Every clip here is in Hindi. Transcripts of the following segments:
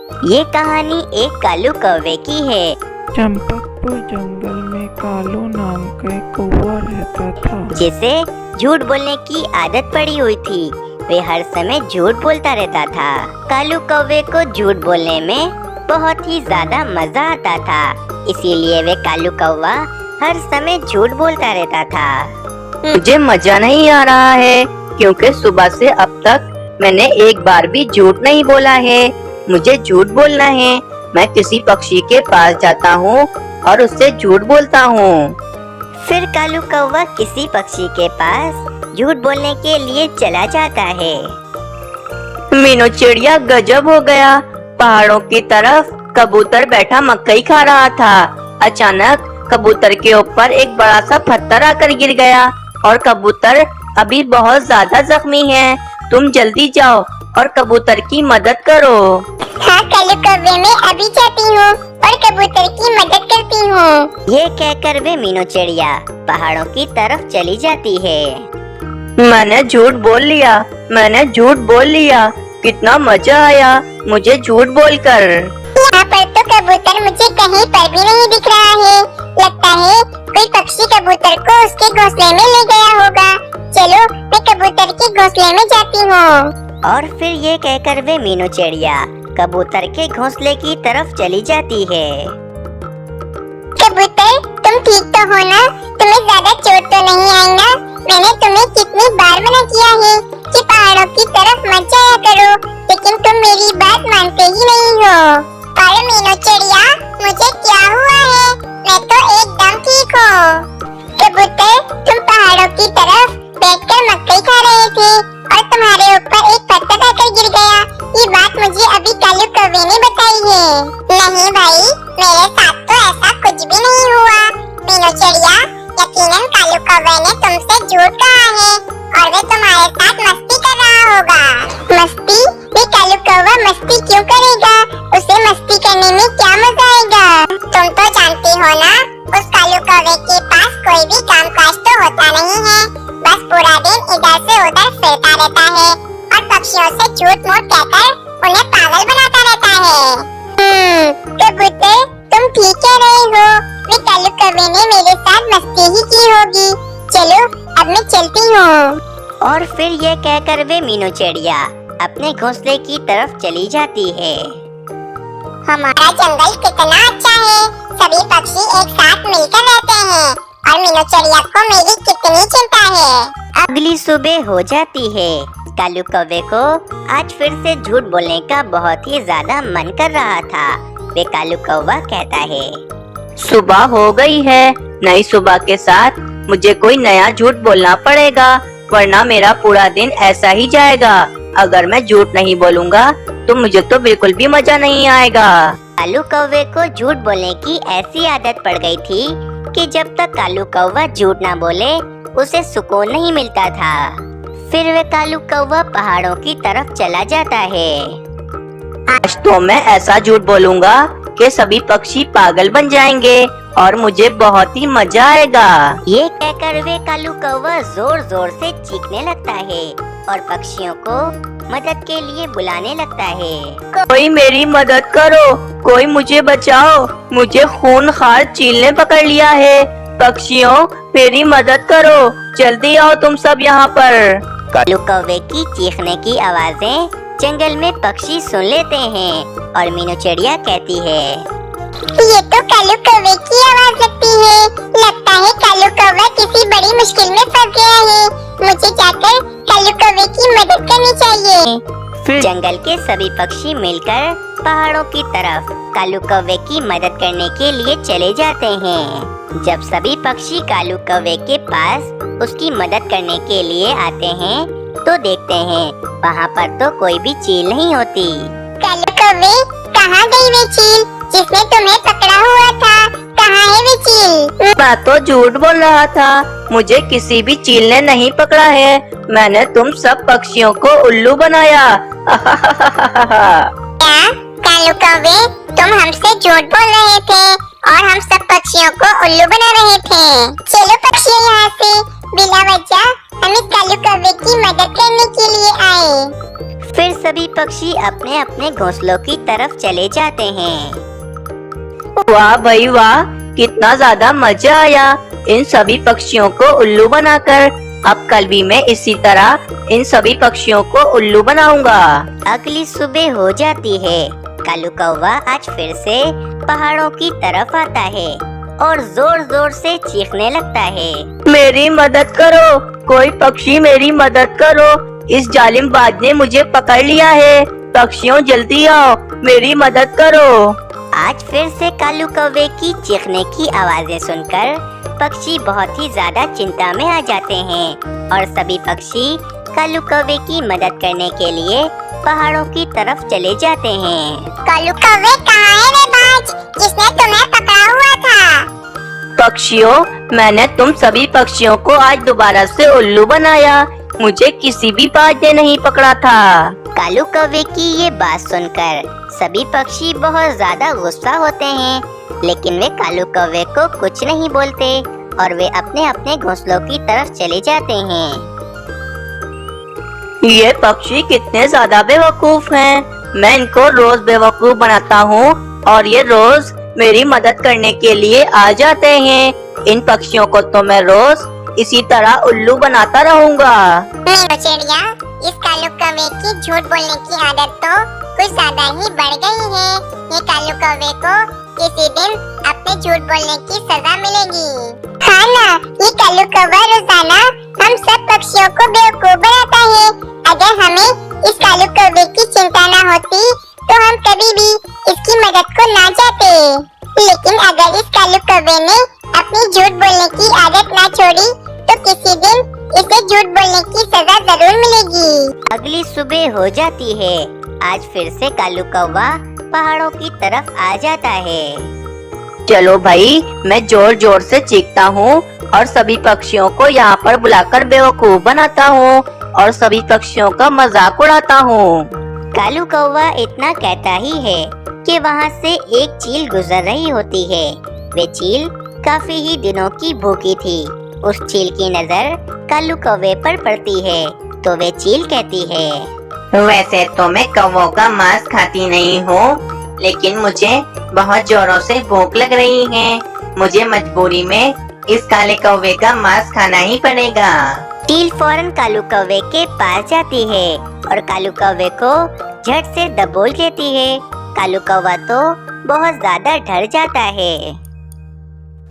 ये कहानी एक कालू कौवे की है। चंपकपुर जंगल में कालू नाम का एक कौवा रहता था, जिसे झूठ बोलने की आदत पड़ी हुई थी। वे हर समय झूठ बोलता रहता था। कालू कौवे को झूठ बोलने में बहुत ही ज्यादा मजा आता था, इसीलिए वे कालू कौवा हर समय झूठ बोलता रहता था। मुझे मजा नहीं आ रहा है क्योंकि सुबह से अब तक मैंने एक बार भी झूठ नहीं बोला है। मुझे झूठ बोलना है। मैं किसी पक्षी के पास जाता हूँ और उससे झूठ बोलता हूँ। फिर कालू कौवा किसी पक्षी के पास झूठ बोलने के लिए चला जाता है। मीनू चिड़िया गजब हो गया। पहाड़ों की तरफ कबूतर बैठा मकई खा रहा था। अचानक कबूतर के ऊपर एक बड़ा सा पत्थर आकर गिर गया और कबूतर अभी बहुत ज्यादा जख्मी है। तुम जल्दी जाओ और कबूतर की मदद करो। हाँ कालू कौवे, मैं अभी जाती हूँ और कबूतर की मदद करती हूँ। ये कहकर वे मीनू चिड़िया पहाड़ों की तरफ चली जाती है। मैंने झूठ बोल लिया। मैंने झूठ बोल लिया। कितना मजा आया मुझे झूठ बोलकर। यहाँ पर तो कबूतर मुझे कहीं पर भी नहीं दिख रहा है। लगता है कोई पक्षी कबूतर को उसके घोंसले में ले गया होगा। चलो मैं कबूतर के घोंसले में जाती हूँ। और फिर ये कहकर वे मीनू चिड़िया कबूतर के घोंसले की तरफ चली जाती है। कबूतर, तुम ठीक तो हो ना? तुम्हें ज्यादा चोट तो नहीं आई ना? मैंने तुम्हें कितनी बार मना किया है कि पहाड़ों की तरफ मत जाया करो, लेकिन तुम मेरी बात मानते ही नहीं हो। और मीनू चिड़िया, मुझे क्या हुआ है? मैं तो एकदम ठीक हूँ। कबूतर, तुम पहाड़ों की तरफ बैठकर मकई खा रहे थे और तुम्हारे ऊपर एक पत्थर आकर गिर गया। ये बात मुझे अभी कालू कौवे ने बताई है। नहीं भाई, मेरे साथ तो ऐसा कुछ भी नहीं हुआ। मीनू चिड़िया, यकीनन कालू कौवे ने तुमसे झूठ कहा है और वे तुम्हारे साथ मस्ती कर रहा होगा। मस्ती? वे कालू कौवा मस्ती क्यों करेगा? उसे मस्ती करने में क्या मजा आएगा? तुम तो जानती हो ना, उस कालू कौवे के पास कोई भी काम काज तो होता नहीं है। बस पूरा दिन इधर से उधर फिरता रहता है और पक्षियों से झूठ मूठ कहकर उन्हें पागल बनाता रहता है। कबूतर, तुम ठीक कह रहे हो। वे कालू कौवे ने मेरे साथ मस्ती ही की होगी। चलो अब मैं चलती हूँ। और फिर ये कहकर वे मीनू चिड़िया अपने घोंसले की तरफ चली जाती है। हमारा जंगल कितना अच्छा है। सभी पक्षी एक साथ मिलकर रहते हैं और मीनू चिड़िया को मेरी कितनी चिंता है। अगली सुबह हो जाती है। कालू कौवे को आज फिर से झूठ बोलने का बहुत ही ज्यादा मन कर रहा था। वे कालू कौवा कहता है, सुबह हो गई है। नई सुबह के साथ मुझे कोई नया झूठ बोलना पड़ेगा, वरना मेरा पूरा दिन ऐसा ही जाएगा। अगर मैं झूठ नहीं बोलूँगा तो मुझे तो बिल्कुल भी मजा नहीं आएगा। कालू कौवे को झूठ बोलने की ऐसी आदत पड़ गई थी कि जब तक कालू कौवा झूठ ना बोले उसे सुकून नहीं मिलता था। फिर वे कालू कौवा पहाड़ों की तरफ चला जाता है। आज तो मैं ऐसा झूठ बोलूँगा कि सभी पक्षी पागल बन जाएंगे और मुझे बहुत ही मजा आएगा। ये कहकर वे कालू कौवा जोर जोर से चीखने लगता है और पक्षियों को मदद के लिए बुलाने लगता है। कोई मेरी मदद करो, कोई मुझे बचाओ, मुझे खूंखार चील ने पकड़ लिया है। पक्षियों, मेरी मदद करो, जल्दी आओ तुम सब यहाँ पर। कालू कौवे की चीखने की आवाजें जंगल में पक्षी सुन लेते हैं और मीनू चिड़िया कहती है, ये तो कालू कौवे की आवाज लगती है। लगता है कालू कौवा किसी बड़ी मुश्किल में फंस गया है। मुझे जाकर कालू कौवे की मदद करनी चाहिए। फिर जंगल के सभी पक्षी मिलकर पहाड़ों की तरफ कालू कौवे की मदद करने के लिए चले जाते हैं। जब सभी पक्षी कालू कौवे के पास उसकी मदद करने के लिए आते हैं तो देखते हैं वहाँ पर तो कोई भी चील नहीं होती। कालू कौवे, कहाँ गई वे चील जिसने तुम्हें पकड़ा हुआ था? कहाँ है वे चील? मैं तो झूठ बोल रहा था। मुझे किसी भी चील ने नहीं पकड़ा है। मैंने तुम सब पक्षियों को उल्लू बनाया। क्या कालू कौवे, तुम हमसे झूठ बोल रहे थे और हम सब पक्षियों को उल्लू बना रहे थे। चलो पक्षियों, यहाँ से बिना वजह हम इस कालू कौवे की मदद करने के लिए आए। फिर सभी पक्षी अपने अपने घोंसलों की तरफ चले जाते हैं। वाह भाई वाह, कितना ज्यादा मजा आया इन सभी पक्षियों को उल्लू बनाकर। अब कल भी मैं इसी तरह इन सभी पक्षियों को उल्लू बनाऊंगा। अगली सुबह हो जाती है। कालू कौवा आज फिर से पहाड़ों की तरफ आता है और जोर जोर से चीखने लगता है। मेरी मदद करो, कोई पक्षी मेरी मदद करो, इस जालिमबाज ने मुझे पकड़ लिया है। पक्षियों जल्दी आओ, मेरी मदद करो। आज फिर से कालू कौवे की चीखने की आवाजें सुनकर पक्षी बहुत ही ज्यादा चिंता में आ जाते हैं और सभी पक्षी कालू कौवे की मदद करने के लिए पहाड़ों की तरफ चले जाते हैं। कालू कौवे कहाँ है रे बाज, जिसने तुम्हें पकड़ा हुआ था? पक्षियों, मैंने तुम सभी पक्षियों को आज दोबारा से उल्लू बनाया। मुझे किसी भी बाज ने नहीं पकड़ा था। कालू कौवे की ये बात सुनकर सभी पक्षी बहुत ज्यादा गुस्सा होते हैं, लेकिन वे कालू कौवे को कुछ नहीं बोलते और वे अपने अपने घोंसलों की तरफ चले जाते हैं। ये पक्षी कितने ज्यादा बेवकूफ हैं। मैं इनको रोज बेवकूफ बनाता हूँ और ये रोज मेरी मदद करने के लिए आ जाते हैं। इन पक्षियों को तो मैं रोज इसी तरह उल्लू बनाता रहूँगा। मीनू चिड़िया, इस कालू कौवे की झूठ बोलने की आदत तो कुछ ज्यादा ही बढ़ गई है। ये कालू कौवे को किसी दिन अपने झूठ बोलने की सजा मिलेगी। हाँ ना, ये कालू कौवा रोजाना हम सब पक्षियों को बेवकूफ बनाता है। अगर हमें इस कालू कौवे की चिंता न होती तो हम कभी भी इसकी मदद को ना चाहते। लेकिन अगर इस कालू कौवे ने अपनी झूठ बोलने की आदत ना छोड़ी तो किसी दिन इसे झूठ बोलने की सजा जरूर मिलेगी। अगली सुबह हो जाती है। आज फिर से कालू कौवा पहाड़ों की तरफ आ जाता है। चलो भाई, मैं जोर जोर से चीखता हूँ और सभी पक्षियों को यहाँ पर बुलाकर बेवकूफ बनाता हूँ और सभी पक्षियों का मजाक उड़ाता हूँ। कालू कौवा इतना कहता ही है कि वहाँ से एक चील गुजर रही होती है। वे चील काफी ही दिनों की भूखी थी। उस चील की नजर कालू कौवे पर पड़ती है तो वे चील कहती है, वैसे तो मैं कौवों का मांस खाती नहीं हूँ, लेकिन मुझे बहुत जोरों से भूख लग रही है। मुझे मजबूरी में इस काले कौवे का मांस खाना ही पड़ेगा। चील फौरन कालू कौवे के पास जाती है और कालू कौवे को झट से दबोच लेती है। कालू कौवा तो बहुत ज्यादा डर जाता है।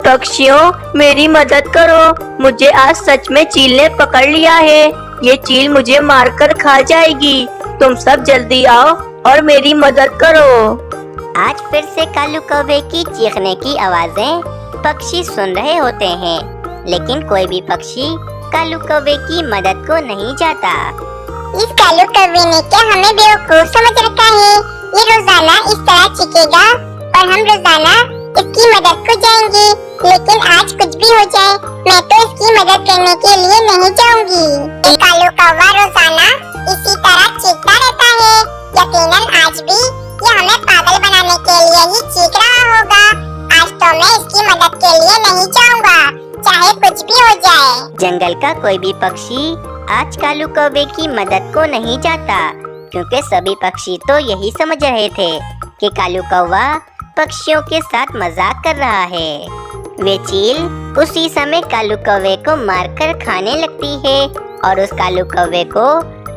पक्षियों, मेरी मदद करो, मुझे आज सच में चील ने पकड़ लिया है। ये चील मुझे मारकर खा जाएगी। तुम सब जल्दी आओ और मेरी मदद करो। आज फिर से कालू कौवे की चीखने की आवाजें पक्षी सुन रहे होते हैं, लेकिन कोई भी पक्षी कालू कौवे की मदद को नहीं चाहता। इस कालू कौवे ने क्या हमें बेवकूफ समझ रखा है? ये रोजाना इस तरह चीखेगा और हम रोजाना इसकी मदद को जाएंगे। लेकिन आज कुछ भी हो जाए, मैं तो इसकी मदद करने के लिए नहीं जाऊंगी। ये कालू कौवा रोजाना इसी तरह चीखता रहता है। यकीनन आज भी ये हमें पागल बनाने के लिए ही चीख रहा होगा। आज तो मैं इसकी मदद के लिए नहीं जाऊंगा, चाहे कुछ भी हो जाए। जंगल का कोई भी पक्षी आज कालू कौवे की मदद को नहीं चाहता, क्योंकि सभी पक्षी तो यही समझ रहे थे कि कालू कौवा पक्षियों के साथ मजाक कर रहा है। वे चील उसी समय कालू कौवे को मारकर खाने लगती है और उस कालू कौवे को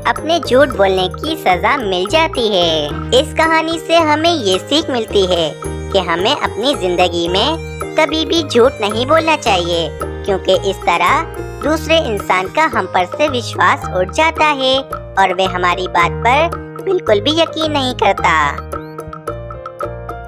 अपने झूठ बोलने की सजा मिल जाती है। इस कहानी से हमें ये सीख मिलती है कि हमें अपनी जिंदगी में कभी भी झूठ नहीं बोलना चाहिए, क्योंकि इस तरह दूसरे इंसान का हम पर से विश्वास उठ जाता है और वे हमारी बात पर बिल्कुल भी यकीन नहीं करता।